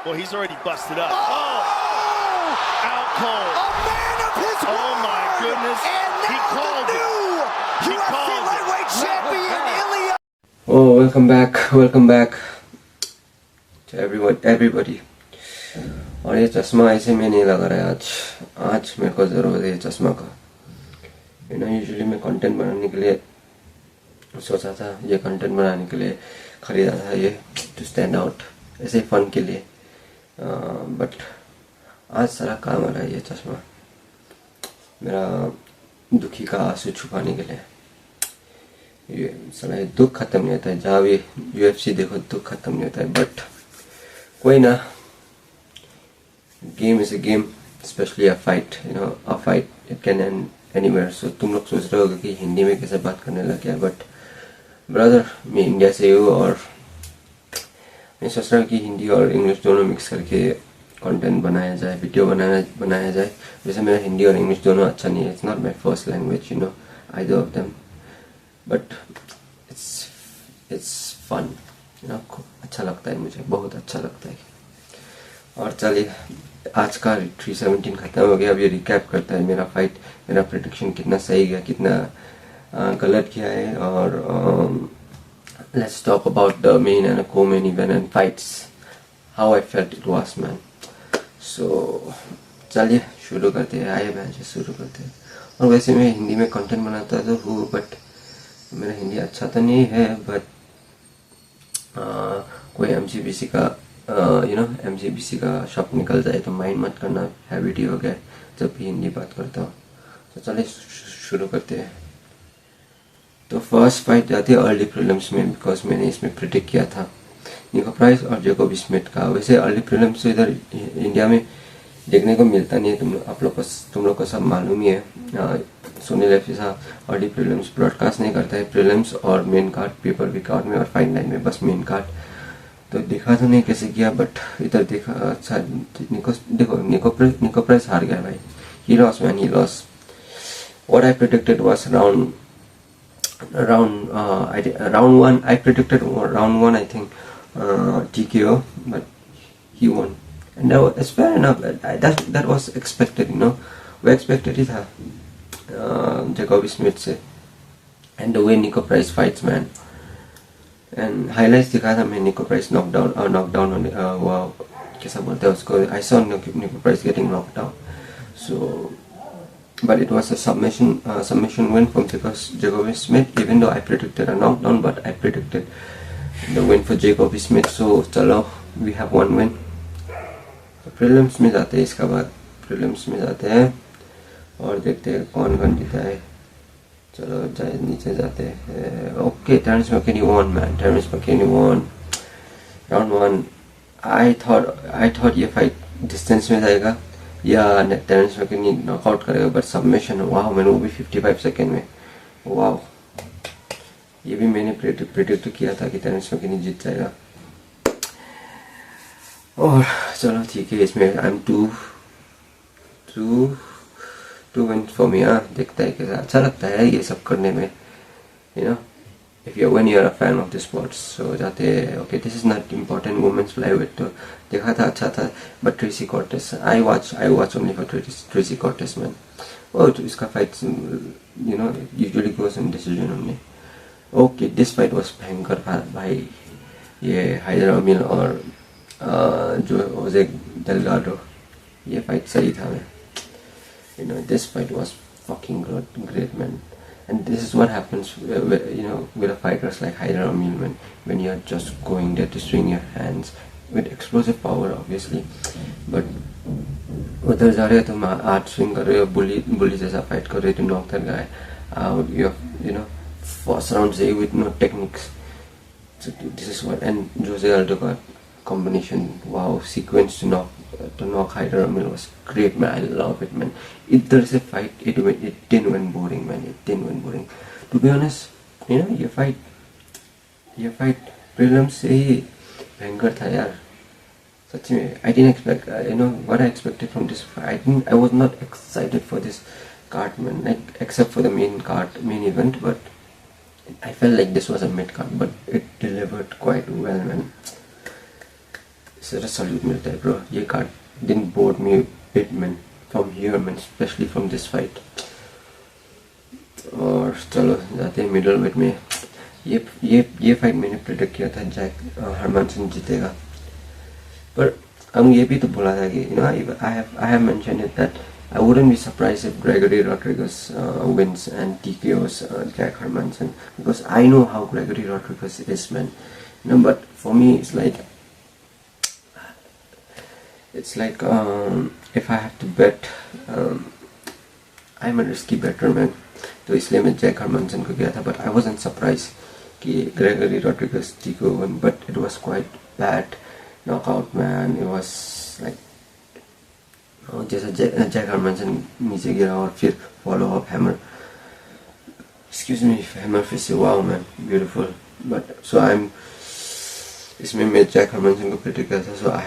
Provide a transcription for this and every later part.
Well, he's already busted up. Oh! Out cold. A man of his word! Oh my goodness. And now He called the new He UFC called it. lightweight champion, Ilia. Oh, welcome back to everybody. और ये चश्मा ऐसे में नहीं लगा रहा है आज मेरे को ज़रूरत है चश्मा का. यूजुअली मैं कंटेंट बनाने के लिए सोचा था, ये कंटेंट बनाने के लिए ख़रीदा था ये टू स्टैंड आउट, ऐसे फन के लिए. बट आज सारा काम आ रहा है ये चश्मा मेरा दुखी का आंसू छुपाने के लिए. ये साला ये दुख खत्म नहीं होता है, जहाँ भी UFC देखो दुख खत्म नहीं होता है. बट कोई ना, game is a game, specially a fight. A fight it can end anywhere. So तुम लोग सोच रहे होगे कि हिंदी में कैसे बात करने लग गया, बट ब्रदर मैं इंडिया से हूँ और मैं सोच रहा हूँ कि हिंदी और इंग्लिश दोनों मिक्स करके कंटेंट बनाया जाए, वीडियो बनाया जाए. वैसे मेरा हिंदी और इंग्लिश दोनों अच्छा नहीं है, it's not my first language, either of them, but it's fun. अच्छा लगता है, मुझे बहुत अच्छा लगता है. और चलिए, आज का 317 खत्म हो गया. अब ये रिकैप करता है मेरा फाइट, मेरा प्रेडिक्शन कितना सही गया, कितना गलत किया है. और let's talk about the main and co-main event and fights, how I felt it was man. So चलिए शुरू करते हैं, आए मैचेस शुरू करते हैं. और वैसे मैं हिंदी में कंटेंट बनाता तो हूँ, बट मेरा हिंदी अच्छा तो नहीं है. बट कोई MGBC का MGBC का शब्द निकल जाए तो माइंड मत करना, हैबिट ही हो गया जब भी हिंदी बात करता हूँ. तो चलिए शुरू करते हैं. तो फर्स्ट फाइट जाती है अर्ली प्रीलिम्स में, बिकॉज मैंने इसमें प्रिडिक्ट किया था निको प्राइस और जेकोब स्मिथ का. वैसे अर्ली प्रीलिम्स तो इधर इंडिया में देखने को मिलता नहीं है, तुम लोग को सब मालूम ही है. सुनील एफसी साहब अर्ली प्रीलिम्स ब्रॉडकास्ट नहीं करता है. प्रीलिम्स और main card, pay per view card में और फाइन लाइन में बस मेन कार्ड. तो देखा तो नहीं कैसे किया, बट इधर देखा. अच्छा निको प्राइस हार गया भाई. He loss man, he loss. What I predicted was round one. I predicted round one, I think, TKO, but he won, and that's fair enough. That was expected, we expected it था Jakob Smith से. and the way निको price fights man, and highlights दिखा था मैं. निको price knockdown होने हुआ, कैसा बोलते हैं उसको. I saw निको price getting knocked down. So but it was a submission win from Jacob Smith, even though I predicted a knockdown, but I predicted the win for Jacob Smith. So चलो, we have one win. तो prelims में जाते हैं, इसका बाद prelims में जाते हैं और देखते हैं कौन जीता है. चलो नीचे जाते हैं. Okay, Terence McKinney won man. Terence McKinney won round one. I thought ये फाइट डिस्टेंस में जाएगा या टेरेंस मैकिनी नॉकआउट करेगा, बट सबमिशन. वाह मैंने वो भी 55 सेकेंड में. वाह, ये भी मैंने प्रेडिक्ट किया था कि टेरेंस मैकिनी जीत जाएगा. और चलो ठीक है, इसमें I aim to win for me. देखता है कैसा अच्छा लगता है ये सब करने में. when you're a fan of the sports. So जाते हैं. Okay, this is not important women's flyweight, तो देखा था अच्छा था. But Tracy Cortez, I watch only for Tracy Cortez man. Oh, तो इसका fight usually goes in decision only. Okay, this fight was भयंकर भाई. ये हाइदर अमील और जो जोसे डेल्गाडो, ये fight सही था मैं. This fight was fucking great man. And this is what happens, with fighters like Haider Amil, when you're just going there to swing your hands with explosive power, obviously. But उधर जा रहे हो तुम art swing कर रहे हो, बुली जैसा fight कर रहे हो, to knock that guy out. First round say with no techniques. So this is what, and Jose Aldo का combination, wow, sequence to knock Haider Amil was great man. I love it man. Idhar se fight, it didn't win boring man. It didn't win boring. To be honest, ये fight prelims से ही भयंकर था यार. सच्ची में I didn't expect, what I expected from this fight. I was not excited for this card man, like except for the main event, but I felt like this was a mid card, but it delivered quite well man. इससे salute मिलता है bro. ये card didn't bore me a bit man from here man, especially from this fight. और चलो जाते हैं middle wait में. ये फाइट मैंने प्रेडिक्ट किया था जैक हरमनसन जीतेगा, पर हम ये भी तो बोला था कि I have mentioned it that I wouldn't be surprised if Gregory Rodriguez wins and TKOs Jack Hermanson, because I know how Gregory Rodriguez is man, but for me it's like if I have to bet, I'm a risky better man. तो इसलिए मैं Jack हरमनसन को गया था, but I wasn't surprised कि Gregory Rodriguez TKO won, but it was quite bad knockout man. It was like जैसा Jack हरमनसन नीचे गिरा और फिर follow up hammer, hammer फिर से wow man, beautiful. But so इसमें मैं जैक हरमनसन को प्रेडिक्ट किया था, so I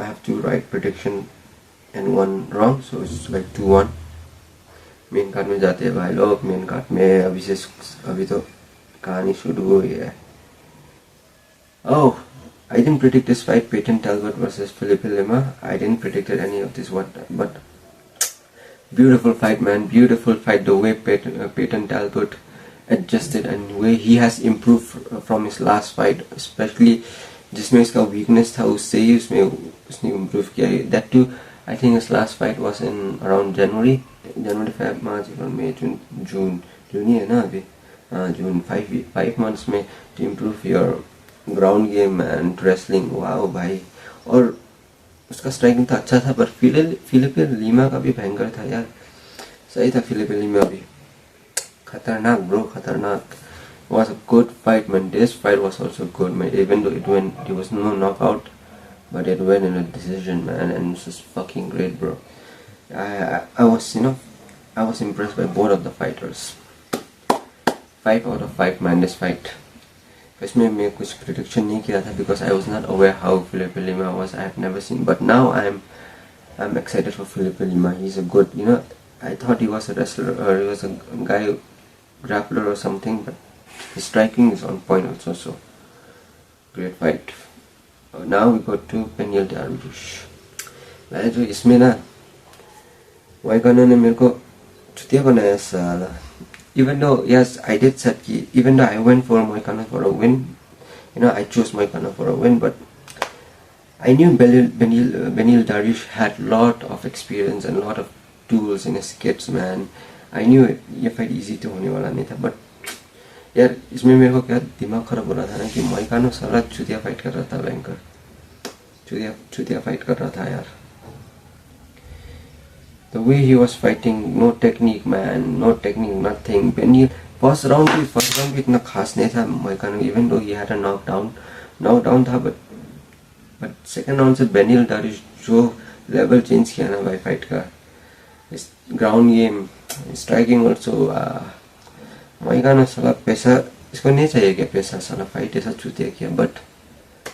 have two right prediction and one wrong, so it's like 2-1. Main card में जाते हैं भाई लोग. मेन कार्ड में अभी तो कहानी शुरू हुई है. Oh, I didn't predict this fight, Peyton Talbot versus Felipe Lima. I didn't predict any of this one, but beautiful fight man, beautiful fight. The way Peyton Talbot adjusted and the way he has improved from his last fight, especially जिसमें इसका weakness था उससे ही उसने improve किया. That too, I think his last fight was in around January, Feb, March, April, May, June ही है ना अभी. June. 5 months में to improve your ground game and wrestling. wow भाई. और उसका स्ट्राइकिंग तो अच्छा था, पर फिलिपे लीमा का भी भयंकर था यार. सही था फिलिपे लीमा भी. खतरनाक ब्रो, खतरनाक. It was a good fight man. This fight was also good man, even though it was no knockout, but it went in a decision man, and this is fucking great bro. I was impressed by both of the fighters. 5 out of 5 man this fight. इसमें मैं कुछ prediction नहीं किया था because I was not aware how Felipe Lima was. I have never seen, but now I'm excited for Felipe Lima. He's a good, I thought he was a wrestler or he was a guy grappler or something, but his striking is on point also. So great fight. Now we go to Beneil Dariush. मैंने जो इसमें ना वाइकानो ने मेरे को छुट्टिया बनाया साला. Even though yes I did said कि even though I went for Moicano for a win, I chose Moicano for a win, but I knew Beneil Dariush had lot of experience and lot of tools in his kits man. I knew ये fight easy तो होने वाला नहीं था, but यार इसमें मेरे को क्या दिमाग खराब हो रहा था ना कि मोइकानो साला चुतिया फाइट कर रहा था. भयंकर चुतिया फाइट कर रहा था यार. The way he was fighting, no technique man, no technique, nothing. Beneil first round भी इतना खास नहीं था मोइकानो, even though he had a knockdown था, but second round से Beneil Dariush जो level change किया ना भाई फाइट का. Ground game, striking also. मोइकानो साला पैसा इसको नहीं चाहिए क्या पैसा, साला फाइट ऐसा चूतिया किया, but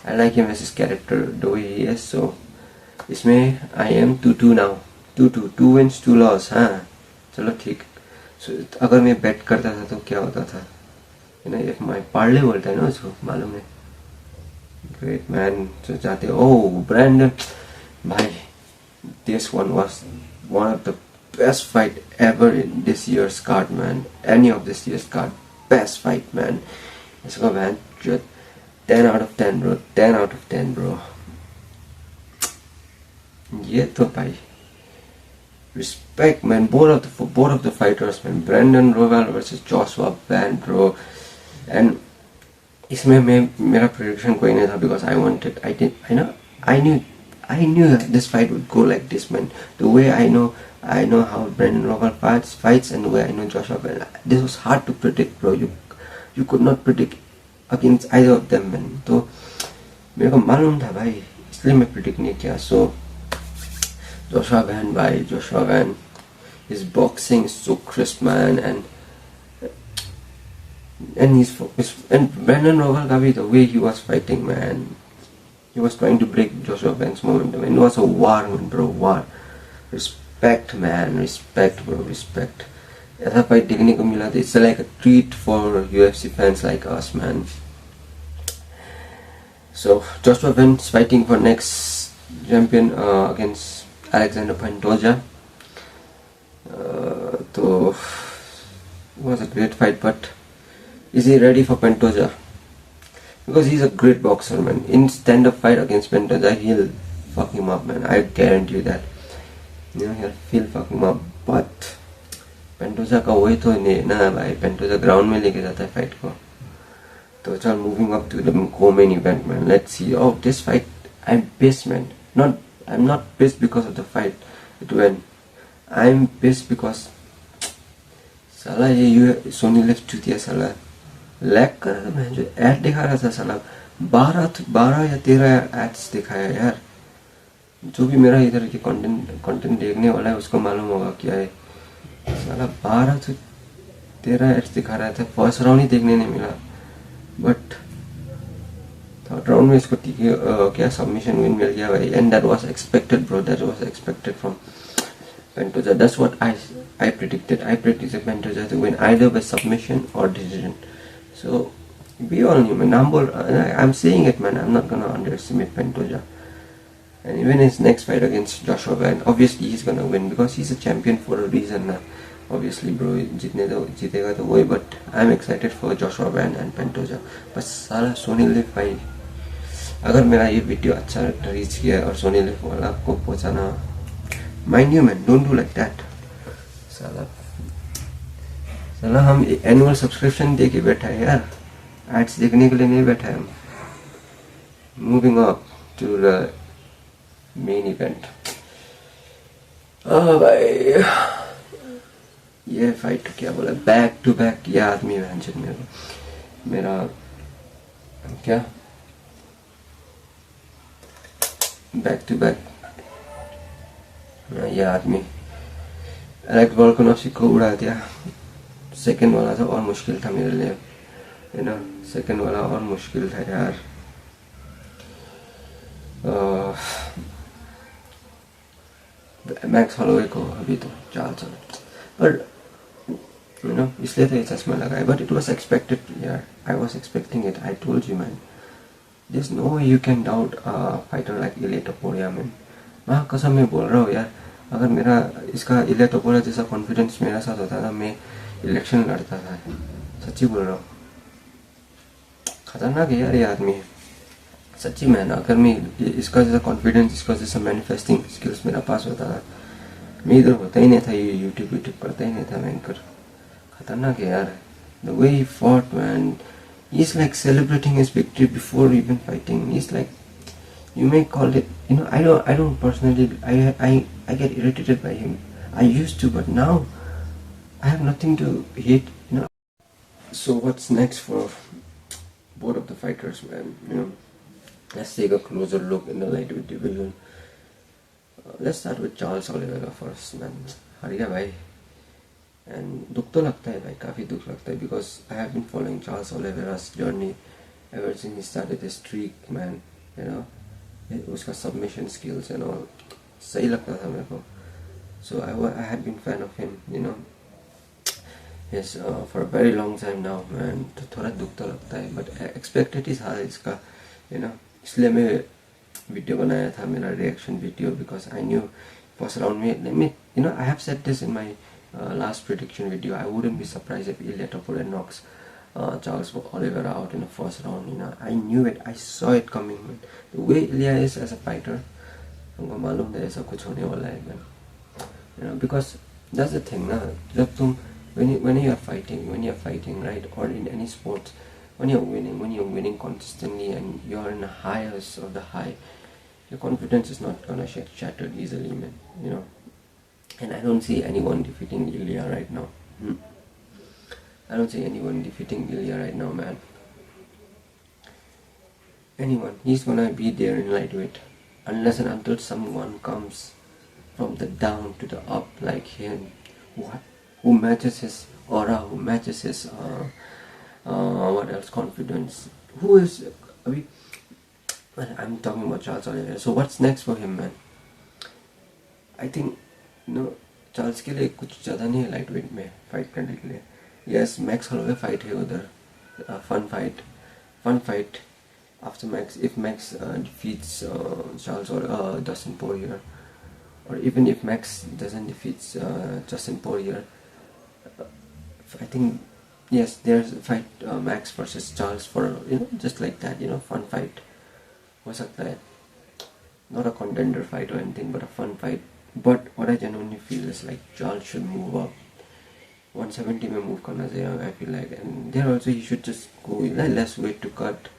I like him as his character, the way he is. So इसमें I am 2-2 now. 2 wins 2 loss. हाँ चलो ठीक. So अगर मैं bet करता था तो क्या होता था, if my parlay बोलता है ना उसको, मालूम है. Great man. So जाते Brandon भाई, this one was one of the best fight ever in this year's card man. Any of this year's card, best fight man. Let's go man. 10 out of 10 bro. 10 out of 10 bro. ये तो भाई respect man. Both of the fighters man. Brandon Royval versus Joshua Van bro. And इसमें मेरा prediction कोई नहीं था because I knew that this fight would go like this man. The way I know how Brandon Royval fights and the way I know Joshua Van. This was hard to predict bro. You could not predict against either of them man. तो मेरे को मालूम था भाई, इसलिए मैं predict नहीं किया. So Joshua Van, his boxing is so crisp man, and Brandon Royval ka bhi, the way he was fighting man, he was trying to break Joshua Van's momentum, and it was a war man bro, war. Respect man, respect bro, respect. ऐसा fight देखने को मिला था. It's like a treat for UFC fans like us man. So Joshua Ben's fighting for next champion against Alexander Pantoja. So it was a great fight, but is he ready for Pantoja? Because he's a great boxer, man. In stand-up fight against Pantoja, he'll fuck him up, man. I guarantee you that. You know, he'll fuck him up. But Pantoja का वही तो नहीं ना भाई. Pantoja ground में लेके जाता है fight को. So चल, moving up to the co-main event, man. Let's see. Oh, this fight, I'm pissed, man. I'm not pissed because of the fight it went. I'm pissed because साला ये Soni live चुतिया साला lag कर रहा था, मैं जो एड दिखा रहा था साला 12 या 13 एड्स दिखाया यार. जो भी मेरा इधर के कंटेंट देखने वाला है उसको मालूम होगा क्या है. साला 12 से 13 एड्स दिखा रहा था. फर्स्ट राउंड ही देखने नहीं मिला, बट थर्ड राउंड में इसको क्या सबमिशन विन मिल गया भाई. And that was expected bro, that was expected from Pantoja. That's what I predicted. I predicted Pantoja to win either by submission or decision. So we all knew, man. I'm saying it, man. I'm not gonna underestimate Pantoja. And even his next fight against Joshua Van, obviously he's gonna win because he's a champion for a reason. Obviously, bro, जीतेगा तो वही. But I'm excited for Joshua Van and Pantoja. बस साला Soni live भाई, अगर मेरा ये video अच्छा रीच किया और सोनी लिव वाला आपको पहुंचाना, mind you, man, don't do like that. साला हम एनुअल सब्सक्रिप्शन दे के बैठा है यार, एड्स देखने के लिए नहीं बैठा है हम. Moving up to the main event. भाई ये फाइट क्या बोला, बैक टू बैक. ये आदमी मेरा क्या बैक टू बैक. ये आदमी एलेक्स वोल्कानोव्स्की को उड़ा दिया. सेकंड वाला तो और मुश्किल था मेरे लिए, है ना. सेकंड वाला और मुश्किल था यार. मैक्स हॉलोवे को अभी तो चाल चल, पर यू नो इसलिए तो ये चश्मा लगाया. बट इट वाज एक्सपेक्टेड यार. I was expecting it. I told you, man. There is no way you can doubt fighter like Ilia Topuria, man. हाँ, कसम मैं बोल रहा हूँ यार. अगर मेरा इसका इलिया टोपुरिया जैसा कॉन्फिडेंस मेरा साथ होता ना, मैं इलेक्शन लड़ता था. सच्ची बोल रहा हूँ. खतरनाक है यार ये आदमी, सच्ची. मैन अगर मैं इसका जैसा कॉन्फिडेंस, इसका जैसा मैनिफेस्टिंग स्किल्स मेरा पास होता था, मैं इधर होता ही नहीं था. ये यूट्यूब करता ही नहीं था मैं कर. खतरनाक है यार. The way he fought, man. He is like celebrating his victory before even fighting. He is like, you may call it, you know, I don't personally, I get irritated by him. I used to, but now I have nothing to hate, you know. So what's next for both of the fighters, man? You know, let's take a closer look in the lightweight division. Let's start with Charles Oliveira first, man. हरिया भाई. And दुख तो लगता है भाई, काफी दुख लगता है, because I have been following Charles Oliveira's journey ever since he started his streak, man. You know, उसका सबमिशन स्किल्स एंड ऑल सही लगता था मेरे को. So I had been fan of him, you know, yes, for a very long time now, man. तो थोड़ा दुख तो लगता है, बट एक्सपेक्टेड ही था इसका, यू नो. इसलिए मैं वीडियो बनाया था, मेरा reaction video, because I knew first round में, you know, I have said this in my last prediction video. I wouldn't be surprised if Ilia Topuria knocks Charles Oliveira out in the first round. You know, I knew it. I saw it coming, man. The way Ilia is as a fighter, हमको मालूम था ऐसा कुछ होने वाला है, man. You know, because that's the thing, ना. जब तुम when you are fighting, right, or in any sports, when you're winning consistently and you are in the highest of the high, your confidence is not gonna get shattered easily, man. You know. And I don't see anyone defeating Ilia right now. I don't see anyone defeating Ilia right now, man. Anyone. He's gonna be there in lightweight. Unless and until someone comes from the down to the up like him. Who matches his aura, who matches his, what else, confidence. Who is, I'm talking about Charles Oliveira. So what's next for him, man? I think, no, Charles के लिए कुछ ज़्यादा नहीं है light weight में fight करने के लिए. यस, मैक्स हॉलोवे फाइट है उधर, fun fight, after Max, if Max defeats Charles or Dustin Poirier, or even if Max doesn't defeat Justin Poirier, I think yes, there's a fight Max versus Charles for just like that, fun fight. हो सकता है, not a contender fight or anything, but a fun fight. But what I genuinely feel is like Charles should move up. 170 में move करना चाहिए, I feel like, and there also he should just go less weight to cut.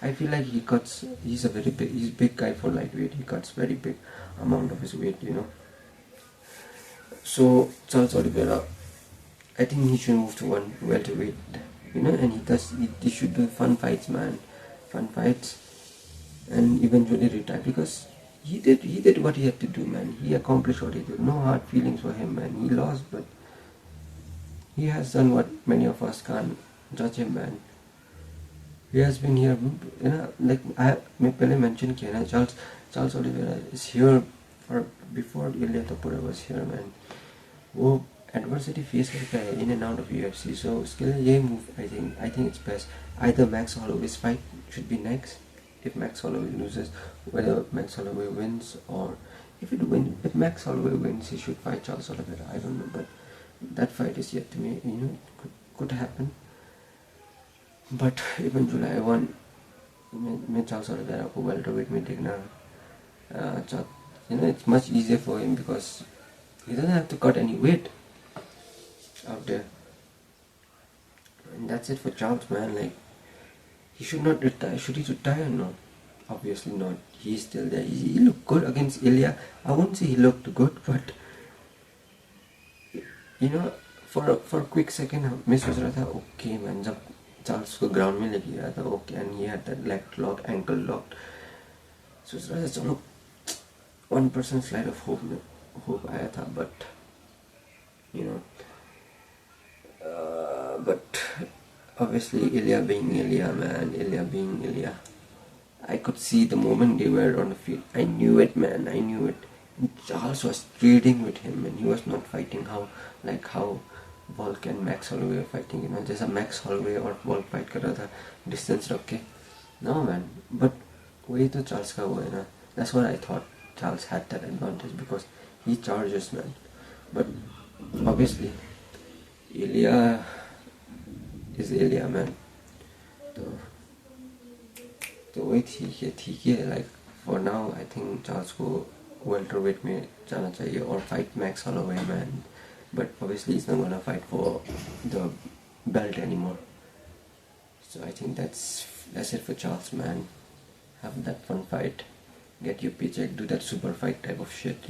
I feel like he cuts. He's a big guy for lightweight. He cuts very big amount of his weight, So Charles Oliveira, I think he should move to one welterweight, and he should do fun fights, man, fun fights, and eventually retire, because he did what he had to do, man. He accomplished what he did. No hard feelings for him, man. He lost, but he has done what many of us can't judge him, man. He has been here, like I mentioned किया ना, Charles Oliveira is here for before Ilia Topuria was here, man. वो adversity face करके आया in and out of UFC, so उसके लिए ये move I think it's best. Either Max Holloway's fight should be next. If Max Holloway loses, whether Max Holloway wins, or if Max Holloway wins, he should fight Charles Oliveira. I don't know, but that fight is yet to be, could happen. But even July 1, मैं Charles Oliveira को welterweight में देखना, it's much easier for him because he doesn't have to cut any weight out there. And that's it for Charles, man. Like, he should not retire. Should he retire? No, obviously not. He's still there. He looked good against Ilia. I wouldn't say he looked good, but for a quick second मैं सोच रहा था okay man, जब Charles को ground में लेके गया था, okay, and he had that leg lock, ankle lock, सोच रहा था चलो 1% slight of hope आया था, but but obviously Ilia being Ilia, man, Ilia being Ilia, I could see the moment they were on the field. I knew it, man. I knew it. Charles was trading with him, and he was not fighting how Volk and Max Holloway were fighting. जैसा Max Holloway और Volk fight कर रहा था distance रख के. No, man. But वही तो Charles का वो है ना. That's what I thought. Charles had that advantage because he charges, man. But obviously, Ilia is Ilia, man. तो वही ठीक है. Like for now, I think Charles को welterweight में जाना चाहिए or fight Max Holloway, man. But obviously he's not gonna fight for the belt anymore. So I think that's it for Charles, man. Have that fun fight, get your paycheck, do that super fight type of shit,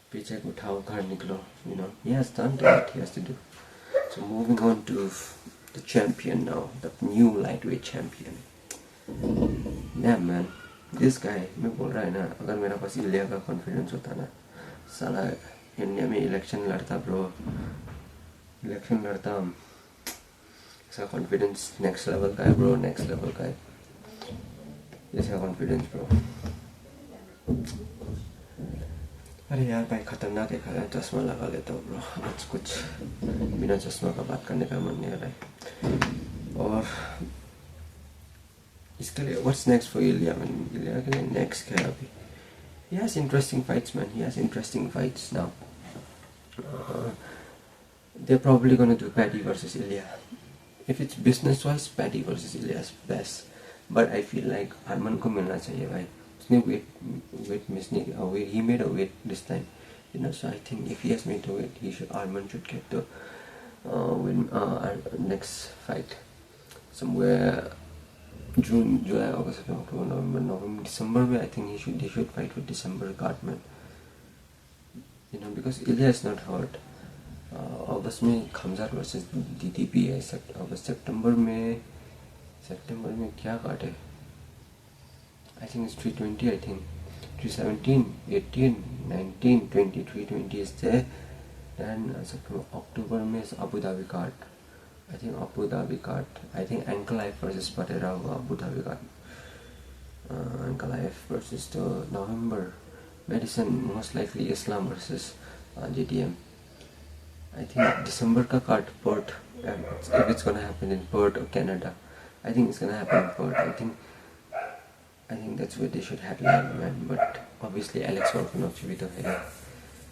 paycheck उठाओ घर निकलो, he has done what he has to do. So moving on to the champion now, the new lightweight champion. Yeah, man, this guy, मैं बोल रहा है ना, अगर मेरा पास इलिया का confidence होता ना, साला इंडिया में इलेक्शन लड़ता ब्रो, इलेक्शन लड़ता, इसका कॉन्फिडेंस नेक्स्ट लेवल का है ब्रो, नेक्स्ट लेवल का है इसका कॉन्फिडेंस ब्रो. अरे यार भाई खतरनाक है, चश्मा लगा लेता हूँ ब्रो, आज कुछ बिना चश्मा का बात करने का मन नहीं आ रहा है. और इसके लिए what's next for Iliya, man, इलिया के लिए नेक्स्ट क्या है अभी? He has interesting fights, man. He has interesting fights now. They're probably gonna do Paddy versus Ilia. If it's business-wise, Paddy versus Ilia is best. But I feel like Arman को मिलना चाहिए भाई. उसने weight miss नहीं किया. He made a weight this time. So I think if he has made a weight, Arman should get the win next fight somewhere. June, July, August, October, November, December में I think they should fight with December card, man. Because Ilia is not hurt. August में Khamzat versus DDP है. September में क्या card है? I think it's 320. I think 317, 18, 19, 20, 320 is there. Then October में is Abu Dhabi card. I think Abu Dhabi card. I think Ankalaev versus Pereira Abu Dhabi card. Ankalaev versus the November. Medicine most likely Islam versus JDM. I think December ka card Perth. If it's gonna happen in Perth or Canada, I think it's gonna happen in Perth. I think I think that's what they should headline, man. But obviously Alex Volkanovich will be the headline.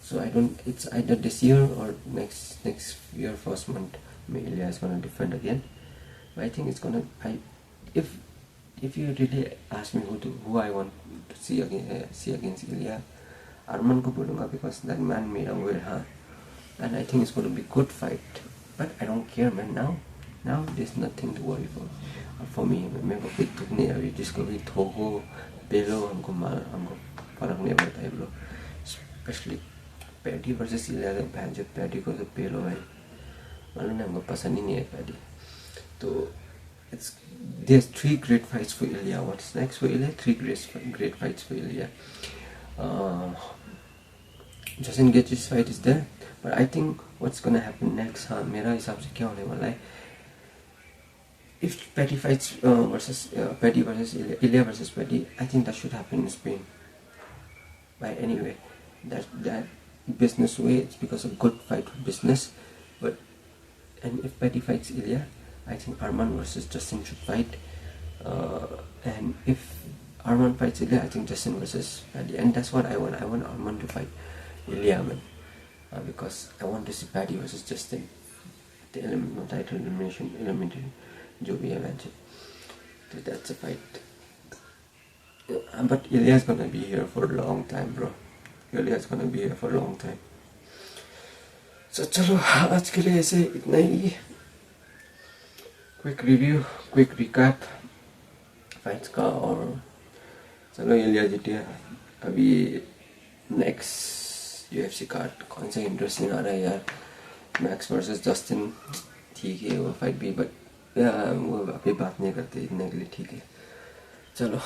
So I don't. It's either this year or next year first month. Ilia is gonna defend again. But I think it's gonna. If you really ask me who I want to see against Ilia, Arman ko bolunga because that man made a weird and I think it's gonna be good fight. But I don't care, man. Now there's nothing to worry for me. मेरे को कोई दुख नहीं है जिसको भी ठोको पेलो हमको फर्क नहीं पड़ता है bro. Especially पैडी वर्सेस इलिया तो भैंस पैडी को तो पेलो है मालूम नहीं हमको पसंद ही नहीं है पैडी तो there's 3 great fights for Ilia. What's next for Ilia? 3 great fights for Ilia. Justin Gaethje's fight is there, but I think what's gonna happen next? मेरा हिसाब से क्या होने वाला है? If Petty fights Petty versus Ilia versus Petty, I think that should happen in Spain. By anyway, that business way, it's because of good fight for business. And if Petty fights Ilia, I think Arman versus Justin should fight. And if Arman fights Ilia, I think Justin versus Paddy. And that's what I want. I want Arman to fight Ilia, man. Because I want to see Paddy versus Justin. The title elimination. जो भी है match तो that's a fight. But Ilia's gonna be here for a long time, bro. Ilia's gonna be here for a long time. So चलो आज के लिए ऐसे इतना ही. Quick review, quick recap fights का और चलो इलिया जीतिया. अभी next UFC कार्ड कौन सा इंटरेस्टिंग आ रहा है यार. मैक्स वर्सेस जस्टिन ठीक है वो फाइट भी बट वो अभी बात नहीं करते इतने के लिए ठीक है चलो